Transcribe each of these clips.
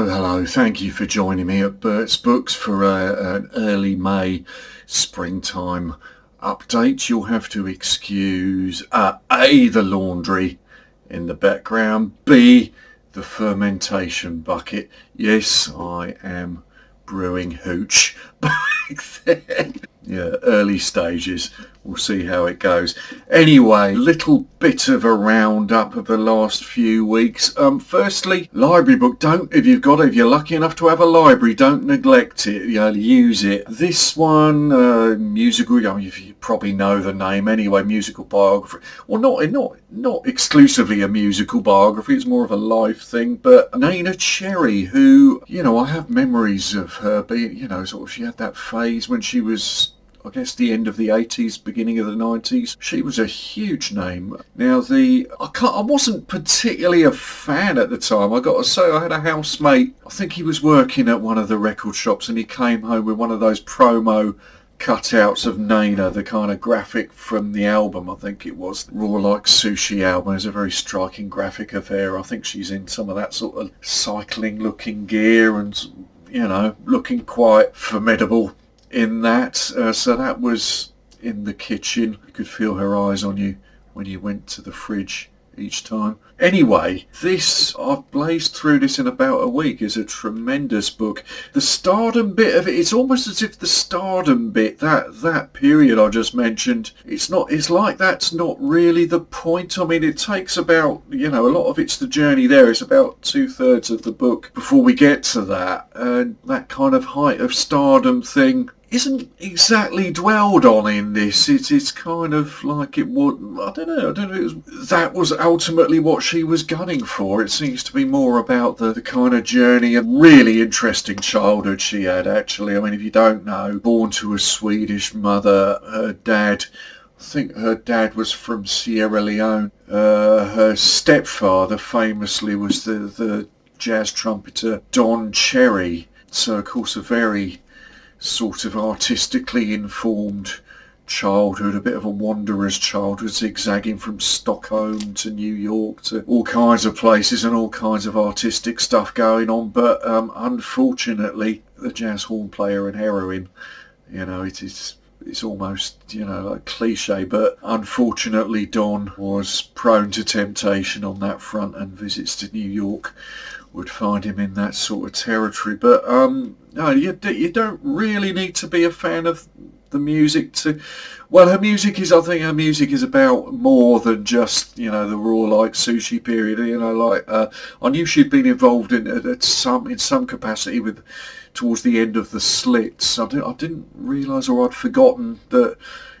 Hello. Thank you for joining me at Bert's Books for an early May springtime update. You'll have to excuse A, the laundry in the background, B, the fermentation bucket. Yes, I am brewing hooch back there. Yeah, early stages. We'll see how it goes. Anyway, little bit of a roundup of the last few weeks. Firstly, library book. If you're lucky enough to have a library, don't neglect it. Use it. This one, musical. You probably know the name anyway. Musical biography. Well, not exclusively a musical biography. It's more of a life thing. But Neneh Cherry, who I have memories of her being, she had that phase when she was, I guess, the end of the 80s, beginning of the 90s. She was a huge name. Now, I wasn't particularly a fan at the time. I got to say, I had a housemate. I think he was working at one of the record shops, and he came home with one of those promo cutouts of Neneh, the kind of graphic from the album. I think it was Raw Like Sushi album. It's a very striking graphic of her. I think she's in some of that sort of cycling looking gear and, looking quite formidable in that. So that was in the kitchen. You could feel her eyes on you when you went to the fridge each time. Anyway, I've blazed through this in about a week. Is a tremendous book. The stardom bit of it, it's almost as if the stardom bit, that period I just mentioned, it's like that's not really the point. I mean, it takes about, a lot of it's the journey there. It's about 2/3 of the book before we get to that. And that kind of height of stardom thing isn't exactly dwelled on in this. It's kind of like it would, I don't know, that was ultimately what she was gunning for. It seems to be more about the kind of journey and really interesting childhood she had, actually. I mean, if you don't know, born to a Swedish mother, I think her dad was from Sierra Leone. Her stepfather famously was the jazz trumpeter Don Cherry. So, of course, a very sort of artistically informed childhood, a bit of a wanderer's childhood, zigzagging from Stockholm to New York to all kinds of places and all kinds of artistic stuff going on. But unfortunately, the jazz horn player and heroine, it's almost, like cliche, but unfortunately Don was prone to temptation on that front, and visits to New York would find him in that sort of territory. But no, you don't really need to be a fan of the music to... Well, I think her music is about more than just, the Raw Like Sushi period. I knew she'd been involved in some capacity towards the end of the Slits. I didn't realise, or I'd forgotten that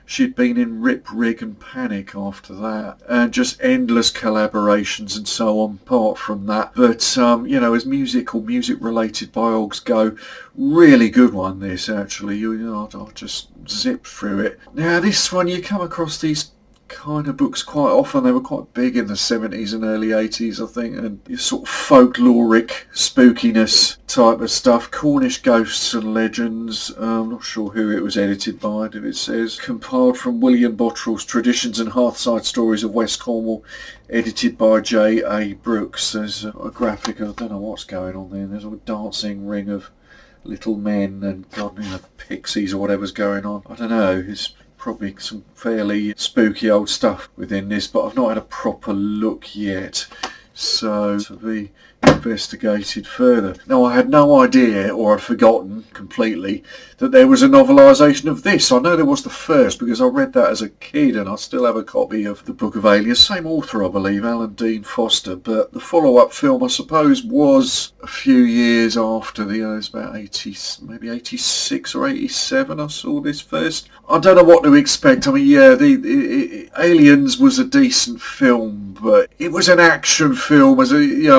she'd been in Rip, Rig and Panic after that, and just endless collaborations and so on apart from that. But, as music-related biogs go, really good one, this, actually. I'll just zip through it. Now, this one, you come across these kind of books quite often. They were quite big in the 70s and early 80s, I think, and your sort of folkloric spookiness type of stuff. Cornish Ghosts and Legends. I'm not sure who it was edited by, if it says. Compiled from William Bottrell's Traditions and Hearthside Stories of West Cornwall, edited by J.A. Brooks. There's a graphic, I don't know what's going on there. There's a dancing ring of little men and pixies or whatever's going on. I don't know. It's probably some fairly spooky old stuff within this, but I've not had a proper look yet, so to be investigated further. Now, I had no idea, or I'd forgotten completely, that there was a novelisation of this. I know there was the first because I read that as a kid, and I still have a copy of The Book of Aliens. Same author, I believe, Alan Dean Foster, but the follow-up film, I suppose, was a few years after it's about 80, maybe 86 or 87 I saw this first. I don't know what to expect. I mean, Aliens was a decent film, but it was an action film. I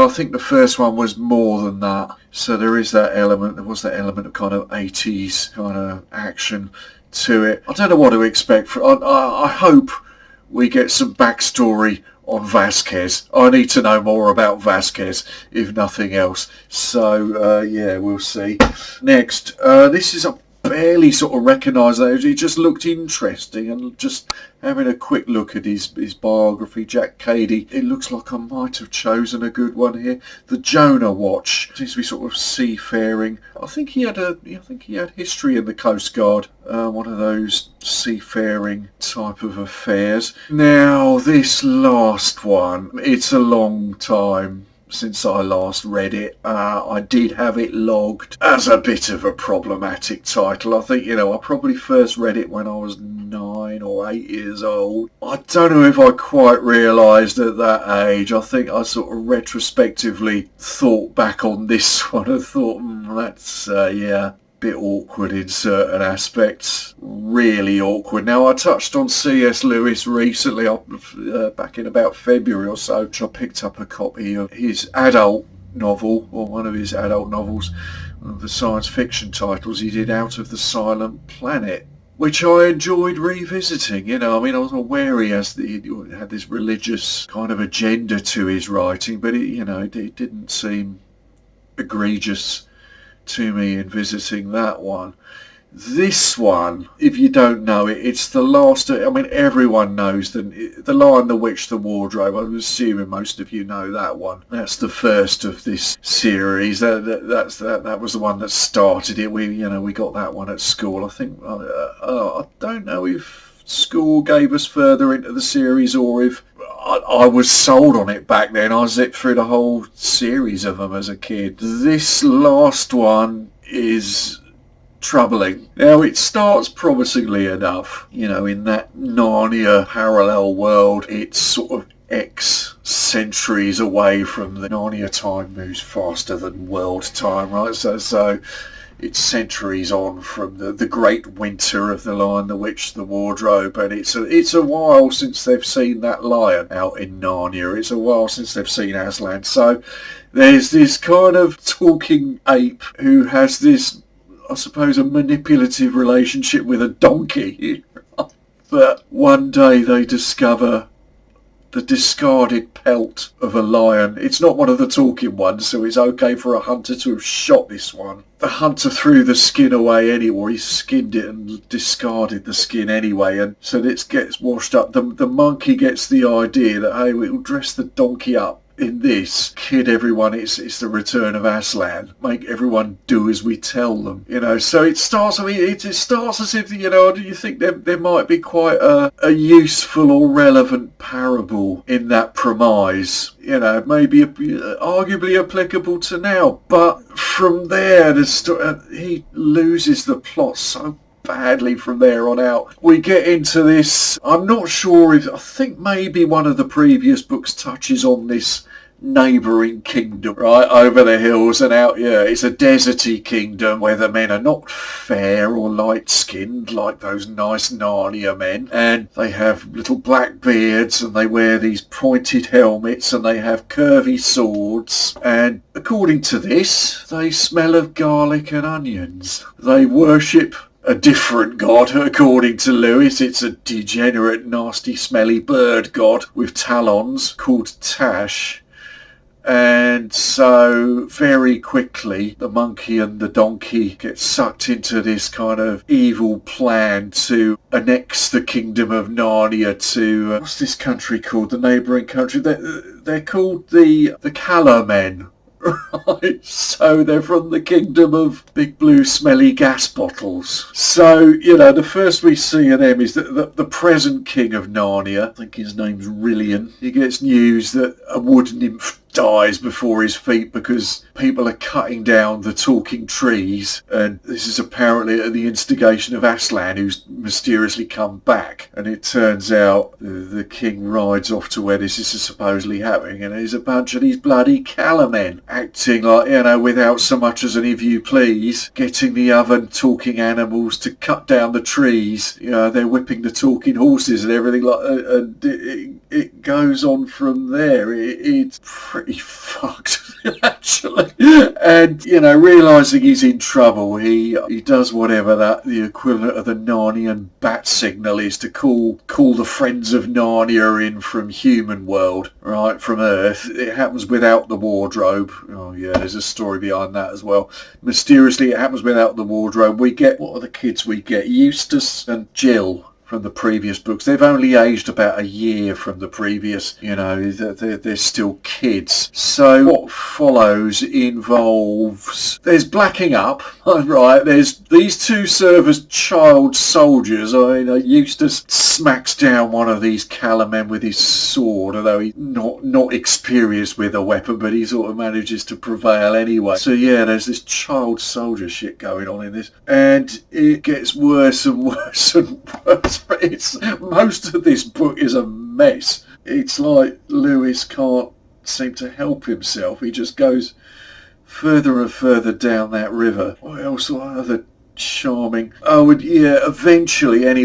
think the first one was more than that. So there was that element of kind of 80s kind of action to it. I don't know what to expect. I hope we get some backstory on Vasquez. I need to know more about Vasquez, if nothing else. So, we'll see. Next, this is a barely sort of recognised those. It just looked interesting, and just having a quick look at his biography, Jack Cady, it looks like I might have chosen a good one here. The Jonah Watch seems to be sort of seafaring. I think he had history in the Coast Guard, one of those seafaring type of affairs. Now this last one, it's a long time since I last read it. I did have it logged as a bit of a problematic title. I think, I probably first read it when I was 9 or 8 years old. I don't know if I quite realised at that age. I think I sort of retrospectively thought back on this one and thought, that's, bit awkward in certain aspects, really awkward. Now, I touched on C.S. Lewis recently, back in about February or so, which I picked up a copy of his adult novel, or one of his adult novels, one of the science fiction titles he did, Out of the Silent Planet, which I enjoyed revisiting. I was aware he had this religious kind of agenda to his writing, but it didn't seem egregious to me in visiting that one. This one, if you don't know it, it's the last. Everyone knows the Lion, the Witch, the Wardrobe. I'm assuming most of you know that one. That's the first of this series. That was the one that started it. We got that one at school. I think I don't know if school gave us further into the series or if I was sold on it back then. I zipped through the whole series of them as a kid. This last one is troubling. Now, it starts promisingly enough, in that Narnia parallel world. It's sort of X centuries away from the Narnia time moves faster than world time, right? So it's centuries on from the great winter of the Lion, the Witch, the Wardrobe, and it's a while since they've seen that lion out in Narnia. It's a while since they've seen Aslan. So there's this kind of talking ape who has this, I suppose, a manipulative relationship with a donkey. But one day they discover the discarded pelt of a lion. It's not one of the talking ones, so it's okay for a hunter to have shot this one. The hunter threw the skin away anyway. He skinned it and discarded the skin anyway, and so it gets washed up. The monkey gets the idea that, hey, we'll dress the donkey up in this, kid everyone, it's the return of Aslan, make everyone do as we tell them, so it starts, it starts as if, do you think there might be quite a useful or relevant parable in that premise, maybe arguably applicable to now, but from there, he loses the plot so badly from there on out. We get into this, I'm not sure if, I think maybe one of the previous books touches on this neighbouring kingdom, right, over the hills and out, it's a deserty kingdom where the men are not fair or light-skinned like those nice Narnia men, and they have little black beards and they wear these pointed helmets and they have curvy swords, and according to this, they smell of garlic and onions. They worship a different god, according to Lewis. It's a degenerate, nasty, smelly bird god with talons called Tash. And so very quickly the monkey and the donkey get sucked into this kind of evil plan to annex the kingdom of Narnia to what's this country called, the neighbouring country? They're called the Calla men. Right, so they're from the kingdom of big blue smelly gas bottles. So, the first we see of them is that the present king of Narnia, I think his name's Rillian, he gets news that a wood nymph dies before his feet because people are cutting down the talking trees, and this is apparently at the instigation of Aslan, who's mysteriously come back, and it turns out the king rides off to where this is supposedly happening, and there's a bunch of these bloody Calla men acting like, without so much as an if you please, getting the other talking animals to cut down the trees. They're whipping the talking horses and everything like that, and it goes on from there. It's pretty pretty fucked, actually. And, realising he's in trouble, he does whatever the equivalent of the Narnian bat signal is to call the friends of Narnia in from human world, right, from Earth. It happens without the wardrobe. Oh yeah, there's a story behind that as well. Mysteriously, it happens without the wardrobe. We get, what are the kids we get? Eustace and Jill from the previous books. They've only aged about a year from the previous, they're still kids. So what follows involves, there's blacking up, right, there's these two serve as child soldiers. Eustace smacks down one of these Calamen with his sword, although he's not experienced with a weapon, but he sort of manages to prevail anyway. So yeah, there's this child soldier shit going on in this, and it gets worse and worse and worse. Most of this book is a mess. It's like Lewis can't seem to help himself. He just goes further and further down that river. What else? What other charming? Oh, and yeah, eventually, there's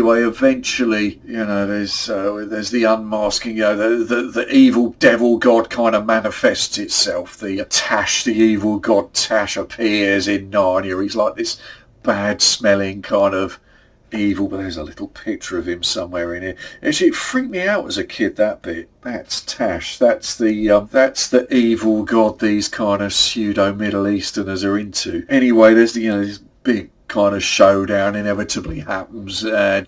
the unmasking. The evil devil god kind of manifests itself. The evil god Tash appears in Narnia. He's like this bad-smelling kind of evil, but there's a little picture of him somewhere in here. Actually, it freaked me out as a kid, that bit. That's Tash. That's the evil god these kind of pseudo Middle Easterners are into. Anyway, there's this big kind of showdown inevitably happens, and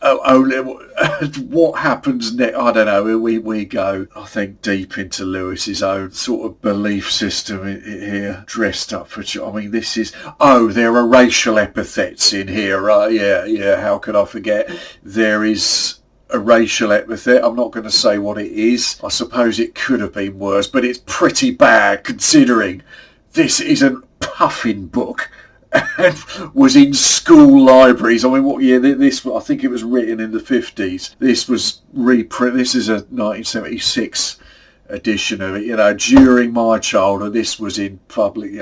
what happens next? I don't know. We go, I think, deep into Lewis's own sort of belief system here, dressed up for. This is. Oh, there are racial epithets in here, right? Yeah. How could I forget? There is a racial epithet. I'm not going to say what it is. I suppose it could have been worse, but it's pretty bad considering this is a puffin book. And was in school libraries. What year this? I think it was written in the 50s. This was reprint. This is a 1976 edition of it. During my childhood, this was in public,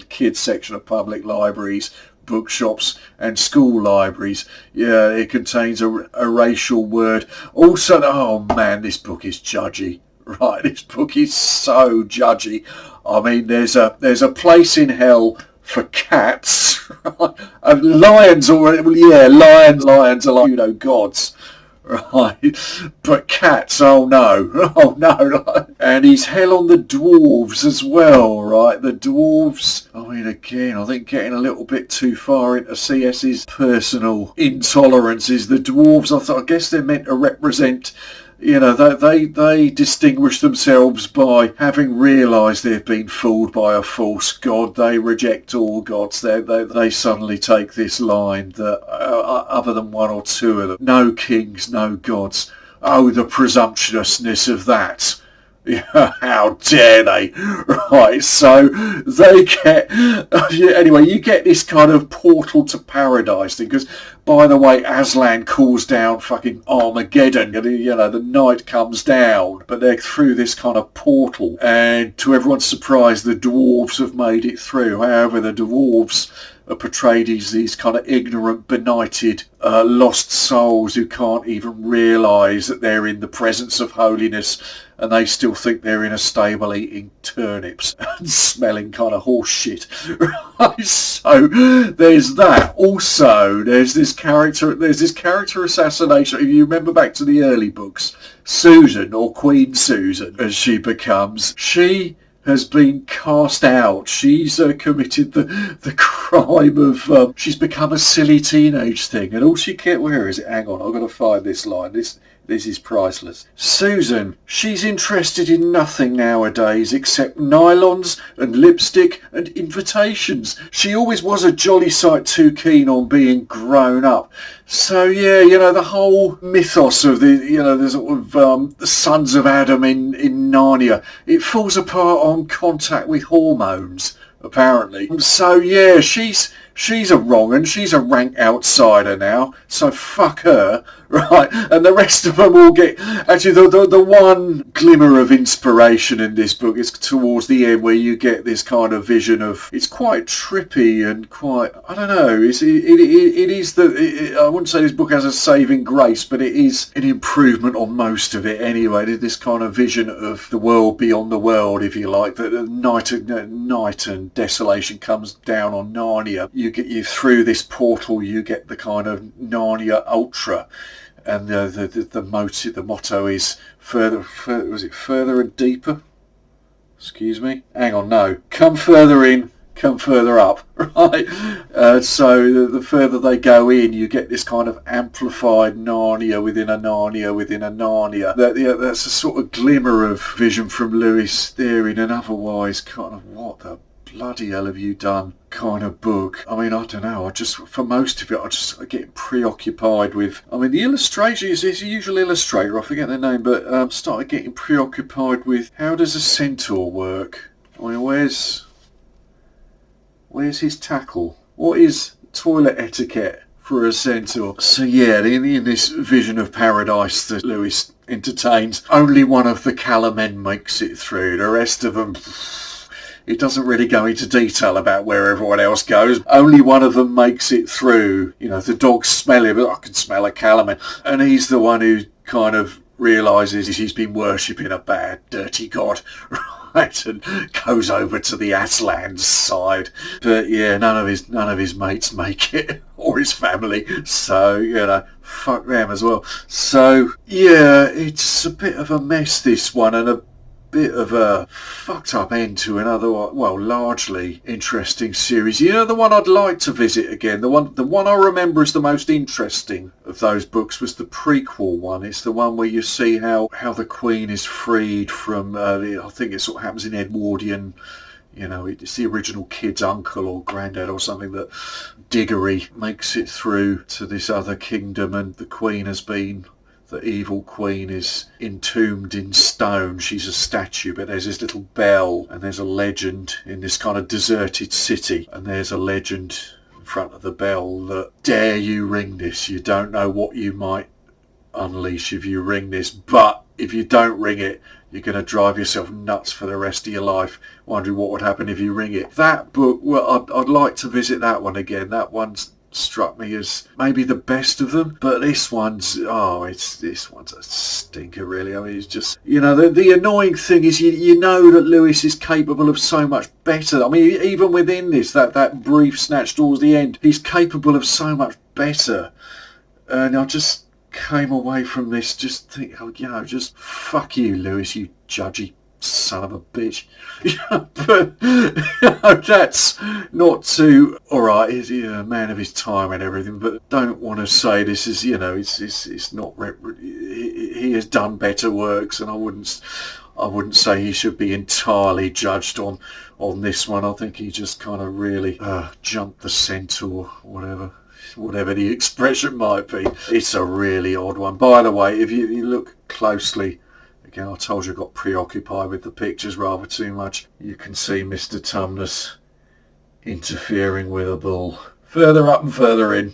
kids section of public libraries, bookshops, and school libraries. Yeah, it contains a racial word. Also, oh man, this book is judgy. Right, this book is so judgy. There's a place in hell for cats. Lions lions are like gods, right? But cats, oh no. And he's hell on the dwarves as well, right? The dwarves, again, I think getting a little bit too far into CS's personal intolerances. The dwarves, I guess they're meant to represent, they distinguish themselves by having realised they've been fooled by a false god. They reject all gods. They suddenly take this line that, other than one or two of them, no kings, no gods. Oh, the presumptuousness of that. How dare they? Right, so they get... Anyway, you get this kind of portal to paradise thing, because, by the way, Aslan calls down fucking Armageddon, and, the night comes down, but they're through this kind of portal, and to everyone's surprise, the dwarves have made it through. However, the dwarves are portrayed as these kind of ignorant, benighted, lost souls who can't even realise that they're in the presence of holiness, and they still think they're in a stable eating turnips and smelling kind of horse shit. So there's that. Also, there's this character assassination. If you remember back to the early books, Susan, or Queen Susan, as she becomes, she has been cast out. She's committed the crime of... she's become a silly teenage thing, and all she cares... Where is it? Hang on, I've got to find this line. This is priceless. Susan, she's interested in nothing nowadays except nylons and lipstick and invitations. She always was a jolly sight too keen on being grown up. So yeah, the whole mythos of the sort of the sons of Adam in Narnia, it falls apart on contact with hormones, apparently. So yeah, she's she's a wrong and she's a rank outsider now, so fuck her, right? And the rest of them all get... Actually, the one glimmer of inspiration in this book is towards the end, where you get this kind of vision of... It's quite trippy and quite... I don't know. It is the... I wouldn't say this book has a saving grace, but it is an improvement on most of it anyway. This kind of vision of the world beyond the world, if you like, that night and desolation comes down on Narnia. You through this portal, you get the kind of Narnia Ultra, and the motto is further. Was it further and deeper? Excuse me. Hang on, no. Come further in, come further up. Right. So the further they go in, you get this kind of amplified Narnia within a Narnia within a Narnia. That's a sort of glimmer of vision from Lewis there in an otherwise kind of what the bloody hell have you done kind of book. I mean, I don't know, for most of it I just get preoccupied with, I mean, the illustrator is a usual illustrator, I forget their name, but started getting preoccupied with how does a centaur work? I mean, where's his tackle? What is toilet etiquette for a centaur? So yeah, in this vision of paradise that Lewis entertains, only one of the Calamen makes it through. The rest of them... It doesn't really go into detail about where everyone else goes. Only one of them makes it through. You know, the dogs smell him, but I can smell a Calamen. And he's the one who kind of realises he's been worshipping a bad, dirty god, right? And goes over to the Aslan's side. But yeah, none of his mates make it, or his family. So, you know, fuck them as well. So, yeah, it's a bit of a mess, this one, and a bit of a fucked up end to another, well, largely interesting series. You know, the one I'd like to visit again, the one I remember as the most interesting of those books was the prequel one. It's the one where you see how the Queen is freed from, I think it sort of happens in Edwardian, you know, it's the original kid's uncle or granddad or something, that Diggory makes it through to this other kingdom, and the Queen has been... The evil queen is entombed in stone. She's a statue, but there's this little bell, and there's a legend in this kind of deserted city, and there's a legend in front of the bell that dare you ring this, you don't know what you might unleash if you ring this, but if you don't ring it, you're going to drive yourself nuts for the rest of your life, wondering what would happen if you ring it. That book, well, I'd like to visit that one again. That one's struck me as maybe the best of them, but this one's a stinker, really. I mean, it's just, you know, the annoying thing is you know that Lewis is capable of so much better. I mean, even within this, that brief snatch towards the end, he's capable of so much better, and I just came away from this just think, oh, you know, just fuck you, Lewis, you judgy son of a bitch. But you know, that's not too, alright, he's a man of his time and everything, but don't want to say this is, you know, it's not, he has done better works, and I wouldn't say he should be entirely judged on this one. I think he just kind of really jumped the scent, or whatever the expression might be. It's a really odd one. By the way, if you look closely, again, I told you I got preoccupied with the pictures rather too much. You can see Mr. Tumnus interfering with a bull. Further up and further in.